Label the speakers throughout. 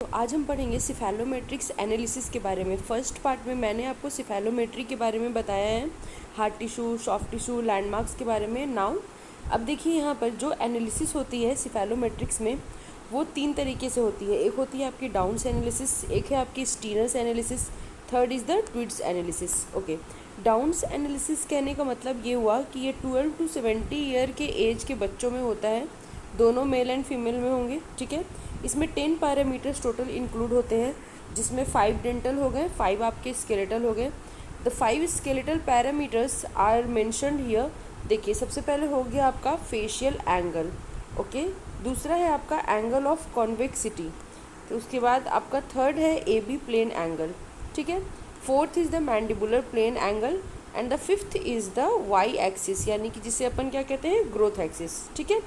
Speaker 1: तो आज हम पढ़ेंगे सिफेलोमेट्रिक्स एनालिसिस के बारे में। फर्स्ट पार्ट में मैंने आपको सिफेलोमेट्री के बारे में बताया है, heart tissue, soft tissue, landmarks के बारे में। नाउ अब देखिए यहाँ पर जो एनालिसिस होती है सिफेलोमेट्रिक्स में वो 3 तरीके से होती है। एक होती है आपकी डाउन्स एनालिसिस, एक है आपकी Steiner's analysis, third is the Tweed's analysis. Okay, Downs analysis कहने का मतलब ये हुआ कि ये 12 to 70 ईयर के एज के बच्चों में होता है, दोनों मेल एंड फीमेल में होंगे। ठीक है, इसमें 10 पैरामीटर्स टोटल इंक्लूड होते हैं, जिसमें 5 डेंटल हो गए, 5 आपके स्केलेटल हो गए। The 5 skeletal parameters are mentioned here. देखिए, सबसे पहले हो गया आपका फेशियल एंगल। ओके, दूसरा है आपका एंगल ऑफ कॉन्वेक्सिटी। तो उसके बाद आपका थर्ड है ए बी प्लेन एंगल। ठीक है, fourth is the mandibular plane angle and the fifth is the Y axis, यानी कि जिसे अपन क्या कहते हैं, ग्रोथ एक्सिस। ठीक है,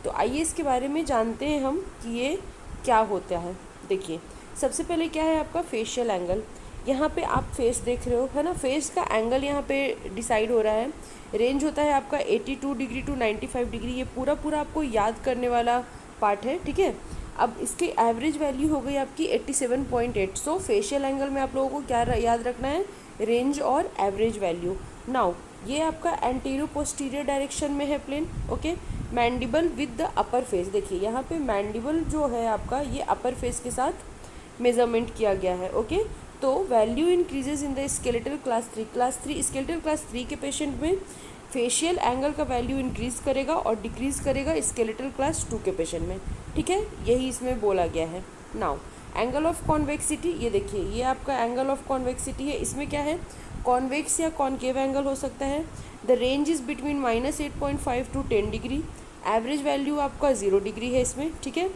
Speaker 1: तो आइए इसके बारे में जानते हैं हम कि ये क्या होता है। देखिए, सबसे पहले क्या है आपका फेशियल एंगल। यहाँ पे आप फेस देख रहे हो, है ना, फेस का एंगल यहाँ पे डिसाइड हो रहा है। रेंज होता है आपका 82 डिग्री टू 95 डिग्री। ये पूरा पूरा आपको याद करने वाला पार्ट है। ठीक है, अब इसकी एवरेज वैल्यू हो गई आपकी 87.8। सो फेशियल एंगल में आप लोगों को क्या याद रखना है, रेंज और एवरेज वैल्यू। नाउ ये आपका एंटीरियर पोस्टीरियर डायरेक्शन में है plane. Okay, mandible with the upper face. देखिए यहाँ पे मैंडिबल जो है आपका, ये अपर फेस के साथ मेजरमेंट किया गया है। ओके, तो value increases in the skeletal class 3 skeletal class 3 के पेशेंट में फेशियल एंगल का वैल्यू इंक्रीज करेगा और डिक्रीज करेगा स्केलेटल क्लास 2 के पेशेंट में। ठीक है, यही इसमें बोला गया है। नाउ एंगल ऑफ कॉन्वेक्सिटी, ये देखिए ये आपका एंगल ऑफ कॉन्वेक्सिटी है। इसमें क्या है, कॉन्वेक्स या कॉन्केव एंगल हो सकता है। The range is between -8.5 to 10 degree. Average value आपका 0 डिग्री है इसमें। ठीक है,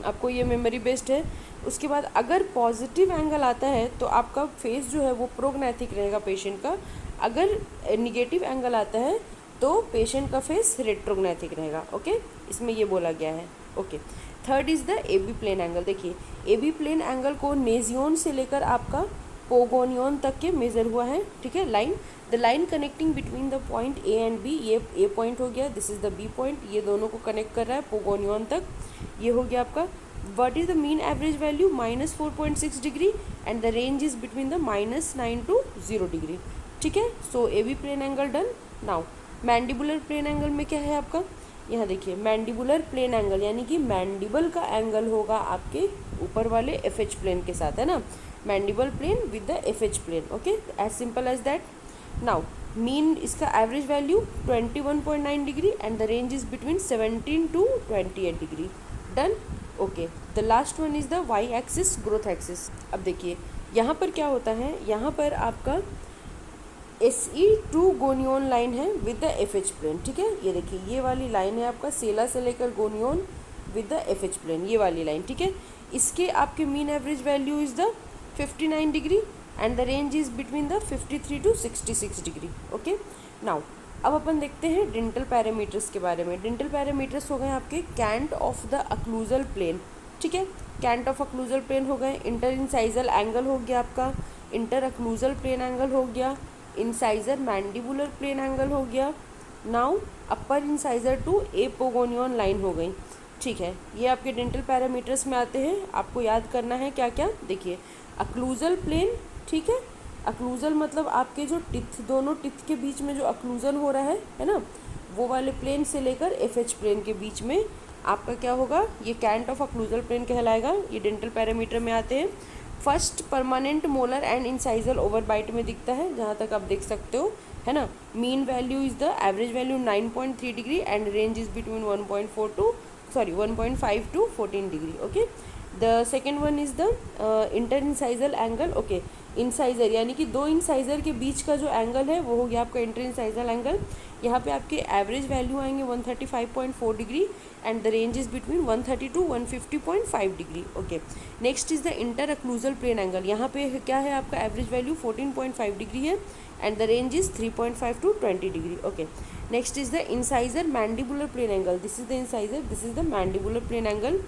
Speaker 1: आपको ये मेमोरी बेस्ड है। उसके बाद अगर पॉजिटिव एंगल आता है तो आपका फेस जो है वो प्रोग्नैथिक रहेगा पेशेंट का। अगर निगेटिव एंगल आता है तो पेशेंट का फेस रेट्रोग्नैथिक रहेगा। ओके, इसमें ये बोला गया है। Okay, third is the A B plane angle. देखिए, ए बी प्लेन एंगल को नेजियोन से लेकर आपका पोगोनियन तक के मेजर हुआ है। ठीक है, line, the line connecting between the point A and B, ये ए पॉइंट हो गया, this is the B point, ये दोनों को कनेक्ट कर रहा है पोगोनियन तक, ये हो गया आपका। What is the mean average value, -4.6 degree and the range is between the -9 to 0 degree. ठीक है, so A B plane angle done. Now mandibular plane angle में क्या है आपका, यहाँ देखिए मैंडिबुलर प्लेन एंगल यानी कि मैंडिबल का एंगल होगा आपके ऊपर वाले एफ एच प्लेन के साथ, है ना, mandible plane with the F H plane. Okay, as simple as that. Now mean इसका average value 21.9 degree and the range is between 17 to 28 degree. Done. Okay, the last one is the Y axis, growth axis. अब देखिए यहाँ पर क्या होता है, यहाँ पर आपका SE2 गोनियोन लाइन है with the F H plane. ठीक है, ये देखिए ये वाली लाइन है आपका सेला से लेकर gonion with the F H plane, ये वाली लाइन। ठीक है, इसके आपके mean average value is the 59 degree and the range is between the 53 to 66 degree. Okay, now अब अपन देखते हैं डेंटल पैरामीटर्स के बारे में। डेंटल पैरामीटर्स हो गए आपके cant of the occlusal plane. ठीक है, कैंट ऑफ अक्लूजल प्लेन हो गए, इंटर इंसाइजल एंगल हो गया आपका, इंटर अक्लूजल प्लेन एंगल हो गया, इंसाइजर मैंडिबुलर प्लेन एंगल हो गया। Now upper incisor to A pogonion line हो गई। ठीक है, ये आपके डेंटल पैरामीटर्स में आते हैं। आपको याद करना है क्या क्या, देखिए अक्लूजल प्लेन। ठीक है, अक्लूजल मतलब आपके जो टिथ, दोनों टिथ के बीच में जो अक्लूजन हो रहा है ना, वो वाले प्लेन से लेकर एफ एच प्लेन के बीच में आपका क्या होगा, ये कैंट ऑफ अक्लूजल प्लेन कहलाएगा। ये डेंटल पैरामीटर में आते हैं। First permanent molar and incisal overbite में दिखता है, जहाँ तक आप देख सकते हो, है ना। Mean value is the average value 9.3 degree and range is between 1.5 to 14 degree. Okay, the second one is the inter incisal angle. Okay, incisor यानी कि दो इंसाइजर के बीच का जो एंगल है वो हो गया आपका इंटर इंसाइजल एंगल। यहाँ पे आपके एवरेज वैल्यू आएंगे 135.4 degree and the range is between 130 to 150.5 degree. Okay, next is the inter occlusal plane angle. यहाँ पे क्या है आपका एवरेज वैल्यू 14.5 डिग्री है and the range is 3.5 to 20 degree. Okay, next is the incisor mandibular plane angle. This is the incisor, this is the mandibular plane angle.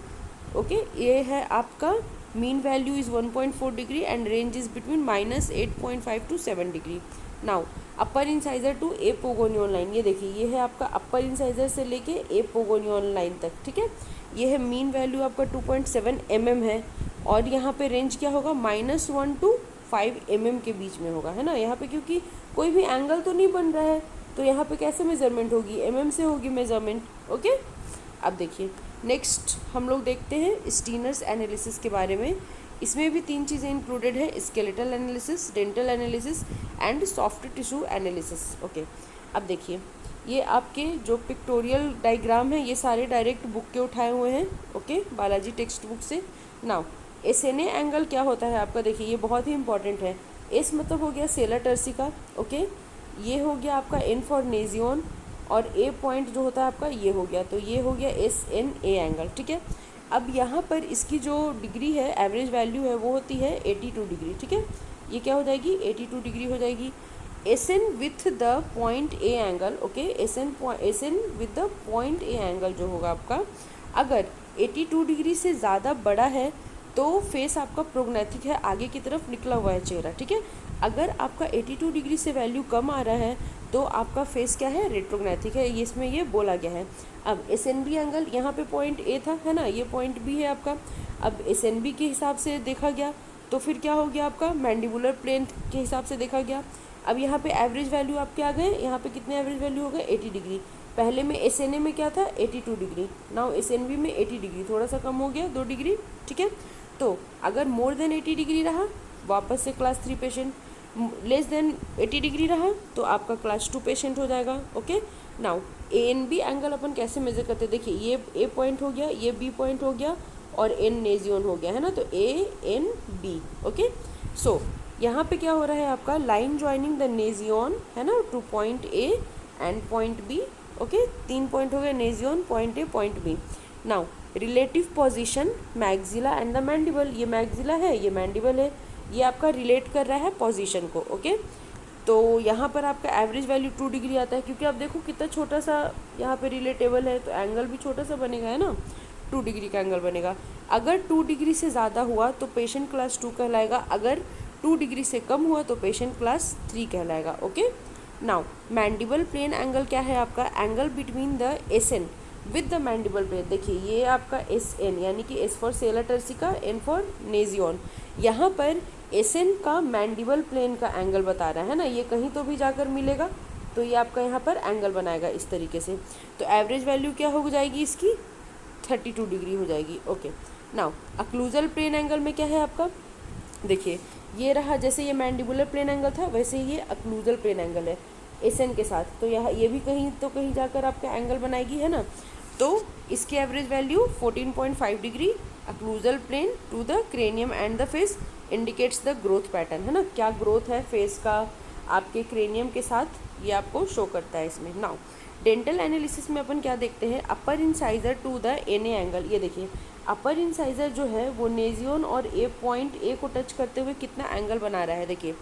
Speaker 1: Okay, ये है आपका mean value is 1.4 degree and range is between -8.5 to 7 degree. Now upper incisor to A pogonion line, ये देखिए ये है आपका अपर incisor से लेके एपोगोनियन लाइन तक। ठीक है, ये है मीन वैल्यू आपका 2.7 mm है। और यहाँ पे रेंज क्या होगा, -1 to 5 mm के बीच में होगा, है ना। यहाँ पे क्योंकि कोई भी एंगल तो नहीं बन रहा है, तो यहाँ पे कैसे मेजरमेंट होगी, mm से होगी मेजरमेंट। ओके, अब देखिए नेक्स्ट हम लोग देखते हैं स्टीनर्स एनालिसिस के बारे में। इसमें भी 3 चीज़ें इंक्लूडेड है, skeletal analysis, dental analysis and soft tissue analysis. Okay, अब देखिए ये आपके जो पिक्टोरियल डायग्राम है ये सारे डायरेक्ट बुक के उठाए हुए हैं, ओके, बालाजी टेक्स्ट बुक से। नाउ एसएनए एंगल क्या होता है आपका, देखिए ये बहुत ही इंपॉर्टेंट है। एस मतलब हो गया सेलर टर्सी का, ओके, ये हो गया आपका एन फॉर नेजियन, और ए पॉइंट जो होता है आपका ये हो गया, तो ये हो गया SNA एंगल, ठीक है। अब यहाँ पर इसकी जो डिग्री है, एवरेज वैल्यू है, वो होती है 82 डिग्री, ठीक है। ये क्या हो जाएगी, 82 डिग्री हो जाएगी। SN with the point A angle, okay, SN with the point A angle जो होगा आपका, अगर 82 डिग्री से ज़्यादा बड़ा है तो फेस आपका प्रोग्नेथिक है, आगे की तरफ निकला हुआ है चेहरा, ठीक है। अगर आपका 82 डिग्री से वैल्यू कम आ रहा है तो आपका फेस क्या है, रेट्रोग्नेथिक है, ये इसमें ये बोला गया है। अब SNB एंगल, यहाँ पे पॉइंट ए था, है ना, ये पॉइंट बी है आपका। अब SNB के हिसाब से देखा गया तो फिर क्या हो गया आपका, मैंडिबुलर प्लेन के हिसाब से देखा गया। अब यहाँ पे एवरेज वैल्यू आपके आ गए, यहाँ पे कितने एवरेज वैल्यू हो गए, 80 डिग्री। पहले में SNA में क्या था, 82 डिग्री, नाउ SNB में 80 डिग्री, थोड़ा सा कम हो गया 2 डिग्री, ठीक है। तो अगर मोर देन 80 डिग्री रहा वापस से class 3 patient, less than 80 degree रहा तो आपका क्लास 2 पेशेंट हो जाएगा, ओके। नाउ ANB एंगल अपन कैसे मेजर करते हैं, देखिए ये A पॉइंट हो गया, ये B पॉइंट हो गया और N नेजियन हो गया, है ना, तो ANB, ओके। सो यहाँ पे क्या हो रहा है आपका, लाइन ज्वाइनिंग द नेजियन, है ना, to point A and point B, okay, 3 point हो गए, nasion, point A, point B। Now relative position maxilla and the mandible, ये मैक्सिला है, ये मैंडिबल है, ये आपका रिलेट कर रहा है पोजीशन को, ओके। तो यहाँ पर आपका एवरेज वैल्यू 2 डिग्री आता है, क्योंकि आप देखो कितना छोटा सा यहाँ पे रिलेटेबल है, तो एंगल भी छोटा सा बनेगा, है ना, 2 डिग्री का एंगल बनेगा। अगर 2 डिग्री से ज़्यादा हुआ तो पेशेंट क्लास 2 कहलाएगा, अगर 2 डिग्री से कम हुआ तो पेशेंट क्लास 3 कहलाएगा, okay. Now mandible plane angle क्या है आपका, angle between the SN with the mandible plane. देखिए ये आपका SN यानी कि S फॉर सेलर टर्सी का, N फॉर नेजियन, यहाँ पर SN का मैंडिबल प्लेन का एंगल बता रहा है ना, ये कहीं तो भी जाकर मिलेगा तो ये आपका यहाँ पर एंगल बनाएगा इस तरीके से। तो एवरेज वैल्यू क्या हो जाएगी इसकी, 32 डिग्री हो जाएगी, okay. Now occlusal plane angle में क्या है आपका, देखिए ये रहा, जैसे ये मैंडिबुलर प्लेन एंगल था वैसे ये अक्लूजल प्लेन एंगल है SN के साथ, तो यहाँ ये भी कहीं तो कहीं जाकर आपका एंगल बनाएगी, है ना। तो इसकी average value 14.5 degree, occlusal plane to the cranium and the face indicates the growth pattern, है ना, क्या ग्रोथ है फेस का आपके क्रेनियम के साथ, ये आपको शो करता है इसमें। नाउ डेंटल एनालिसिस में अपन क्या देखते हैं, upper incisor to the NA angle, ये देखिए अपर इंसाइजर जो है वो नेजियन और पॉइंट A को टच करते हुए कितना एंगल बना रहा है, देखिए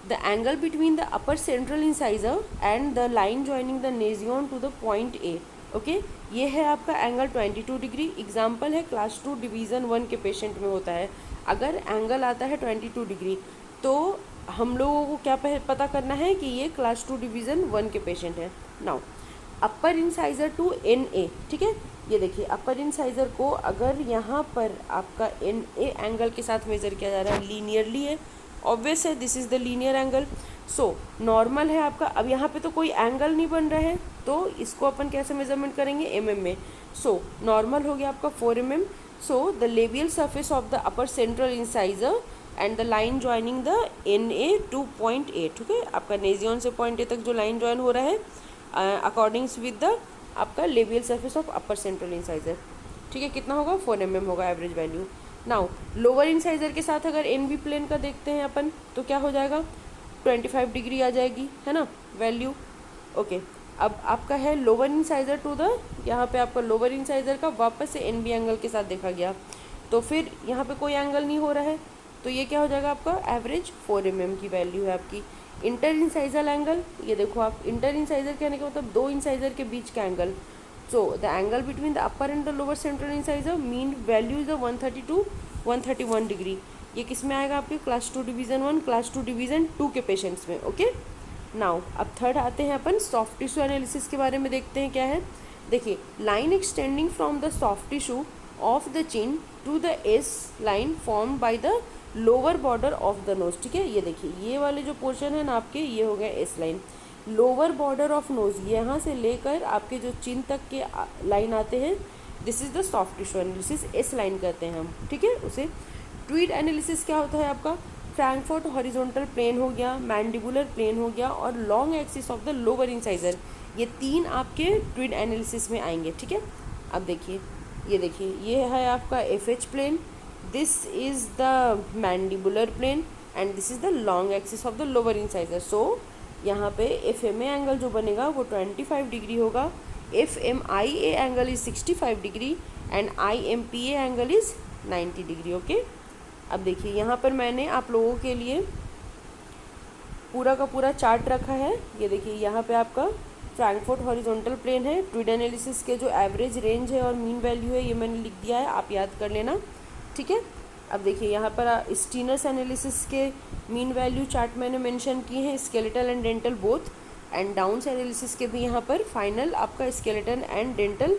Speaker 1: the angle between the upper central incisor and the line joining the nasion to the point A, okay, ये है आपका एंगल 22 डिग्री। एग्जाम्पल है क्लास 2 डिवीज़न 1 के पेशेंट में होता है, अगर एंगल आता है 22 डिग्री तो हम लोगों को क्या पता करना है कि ये क्लास 2 डिवीज़न 1 के पेशेंट है। Now upper incisor to NA, ठीक है, ये देखिए अपर इंसाइजर को अगर यहाँ पर आपका NA एंगल के साथ मेजर किया जा रहा है, लीनियरली है, ऑब्वियस है, this is the linear angle, so normal है आपका। अब यहाँ पे तो कोई एंगल नहीं बन रहा है तो इसको अपन कैसे मेजरमेंट करेंगे, mm में। सो नॉर्मल हो गया आपका 4 mm। So the labial surface of the upper central incisor and the line joining the NA to point A, ठीक है, आपका नेजियन से पॉइंट A तक जो लाइन ज्वाइन हो रहा है अकॉर्डिंग्स विद द आपका labial surface of upper central incisor, ठीक है, कितना होगा 4 mm होगा average value. Now lower incisor के साथ अगर NB प्लेन का देखते हैं अपन तो क्या हो जाएगा, 25 डिग्री आ जाएगी, है ना वैल्यू, ओके। अब आपका है लोअर इंसाइजर टू द, यहाँ पे आपका लोअर इंसाइजर का वापस से NB एंगल के साथ देखा गया तो फिर यहाँ पे कोई एंगल नहीं हो रहा है तो ये क्या हो जाएगा आपका एवरेज 4 mm की वैल्यू है आपकी। इंटर इंसाइजल एंगल, ये देखो आप, इंटर इंसाइजर कहने का मतलब 2 इंसाइजर के बीच का angle, so the angle between the upper and the lower central incisor mean value is the 132 131 degree. ये किस में आएगा आपके क्लास 2 डिवीज़न 1 क्लास 2 डिवीज़न 2 के पेशेंट्स में, ओके। नाउ अब थर्ड आते हैं अपन सॉफ्ट टिश्यू एनालिसिस के बारे में देखते हैं क्या है। देखिए line extending from the soft tissue of the chin to the S line form by the lower border of the nose. ठीक है, ये देखिए ये वाले जो पोर्शन है ना आपके, ये हो गया S line. Lower border of nose, यहाँ से लेकर आपके जो चिन तक के लाइन आते हैं, this is the soft tissue analysis, S line कहते हैं हम। ठीक है, उसे ट्वीड एनालिसिस क्या होता है आपका, फ्रैंकफर्ट हॉरिजॉन्टल प्लेन हो गया, मैंडिबुलर प्लेन हो गया और long axis of the lower incisor, ये तीन आपके ट्वीड एनालिसिस में आएंगे। ठीक है, अब देखिए ये है आपका F H plane, this is the mandibular plane and this is the long axis of the lower incisor. So यहाँ पे एफ एम ए एंगल जो बनेगा वो 25 डिग्री होगा, F M I A angle is 65 degree and I M P A angle is 90 degree. Okay, अब देखिए यहाँ पर मैंने आप लोगों के लिए पूरा का पूरा चार्ट रखा है। ये देखिए यहाँ पे आपका फ्रैंकफर्ट हॉरिजॉन्टल प्लेन है, ट्वीड एनालिसिस के जो एवरेज रेंज है और मीन वैल्यू है ये मैंने लिख दिया है, आप याद कर लेना। ठीक है, अब देखिए यहाँ पर स्टीनर्स एनालिसिस के मीन वैल्यू चार्ट मैंने मेंशन किए हैं, skeletal and dental both, and downs analysis के भी यहाँ पर फाइनल आपका स्केलेटन एंड डेंटल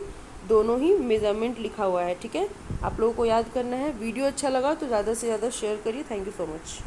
Speaker 1: दोनों ही मेजरमेंट लिखा हुआ है। ठीक है, आप लोगों को याद करना है। वीडियो अच्छा लगा तो ज़्यादा से ज़्यादा शेयर करिए। Thank you so much.